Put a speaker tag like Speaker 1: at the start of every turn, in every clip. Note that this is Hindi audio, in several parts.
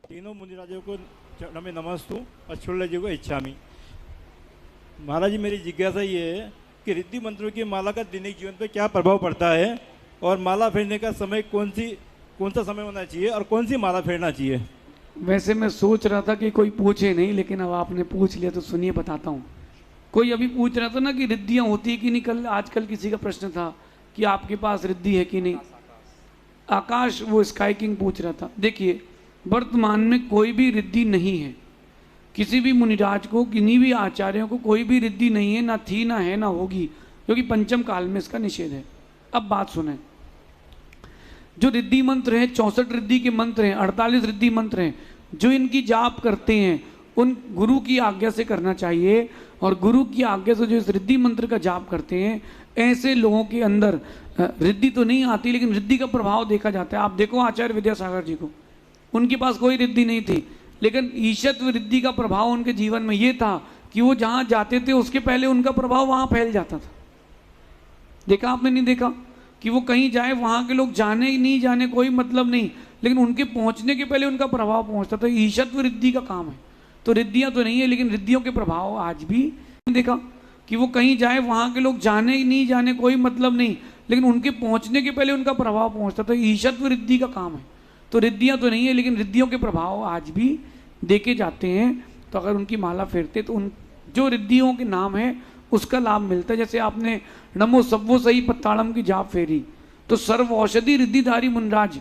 Speaker 1: तीनों मुनिराजों को नमे नमस्तु अश्वल्य जी को इच्छामी। महाराज जी, मेरी जिज्ञासा ये है कि रिद्धि मंत्रों की माला का दैनिक जीवन पर क्या प्रभाव पड़ता है और माला फेरने का समय कौन सा समय होना चाहिए और कौन सी माला फेरना चाहिए?
Speaker 2: वैसे मैं सोच रहा था कि कोई पूछे नहीं, लेकिन अब आपने पूछ लिया तो सुनिए, बताता हूँ। कोई अभी पूछ रहा था ना कि रिद्धियाँ होती है कि नहीं। कल आजकल किसी का प्रश्न था कि आपके पास रिद्धि है कि नहीं। आकाश, वो स्काई किंग पूछ रहा था। देखिए, वर्तमान में कोई भी रिद्धि नहीं है। किसी भी मुनिराज को, किन्हीं भी आचार्यों को कोई भी रिद्धि नहीं है, ना थी, ना है, ना होगी, क्योंकि पंचम काल में इसका निषेध है। अब बात सुने, जो रिद्धि मंत्र है, 64 रिद्धि के मंत्र हैं, 48 रिद्धि मंत्र हैं, जो इनकी जाप करते हैं उन गुरु की आज्ञा से करना चाहिए। और गुरु की आज्ञा से जो इस रिद्धि मंत्र का जाप करते हैं, ऐसे लोगों के अंदर रिद्धि तो नहीं आती, लेकिन रिद्धि का प्रभाव देखा जाता है। आप देखो आचार्य विद्यासागर जी को, उनके पास कोई रिद्धि नहीं थी, लेकिन ईशत्व रिद्धि का प्रभाव उनके जीवन में ये था कि वो जहाँ जाते थे उसके पहले उनका प्रभाव वहाँ फैल जाता था। देखा आपने, नहीं देखा कि वो कहीं जाए, वहाँ के लोग जाने ही नहीं जाने कोई मतलब नहीं, लेकिन उनके पहुँचने के पहले उनका प्रभाव पहुँचता था। ईशत्व रिद्धि का काम है। तो रिद्धियाँ तो नहीं है, लेकिन रिद्धियों के प्रभाव आज भी देखा कि वो कहीं जाए, वहाँ के लोग जाने ही नहीं जाने कोई मतलब नहीं, लेकिन उनके पहुँचने के पहले उनका प्रभाव पहुँचता था। ईशत्व रिद्धि का काम है। तो रिद्धियाँ तो नहीं है, लेकिन रिद्धियों के प्रभाव आज भी देखे जाते हैं। तो अगर उनकी माला फेरते तो उन जो रिद्धियों के नाम है उसका लाभ मिलता है। जैसे आपने नमो सव्वो सही पत्ताड़म की जाप फेरी, तो सर्व औषधि रिद्धिधारी मुनराज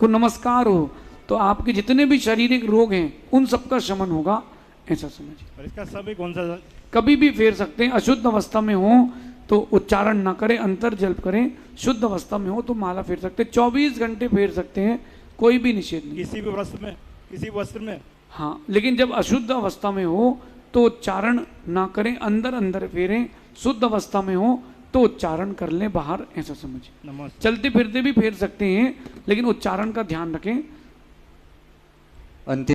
Speaker 2: को नमस्कार हो, तो आपके जितने भी शारीरिक रोग हैं उन सबका शमन होगा, ऐसा समझिए।
Speaker 1: और इसका समय कौन सा?
Speaker 2: कभी भी फेर सकते हैं। अशुद्ध अवस्था में हो तो उच्चारण ना करें, अंतर जल्प करें। शुद्ध अवस्था में हो तो माला फेर सकते हैं, 24 घंटे फेर सकते हैं, कोई भी निषेध नहीं।
Speaker 1: किसी भी वस्त्र में, किसी वस्त्र में?
Speaker 2: हाँ, लेकिन जब अशुद्ध अवस्था में हो तो उच्चारण ना करें, अंदर अंदर फेरें। शुद्ध अवस्था में हो तो उच्चारण कर लें बाहर, ऐसा समझिए। चलते फिरते भी फेर सकते हैं, लेकिन उच्चारण का ध्यान रखें।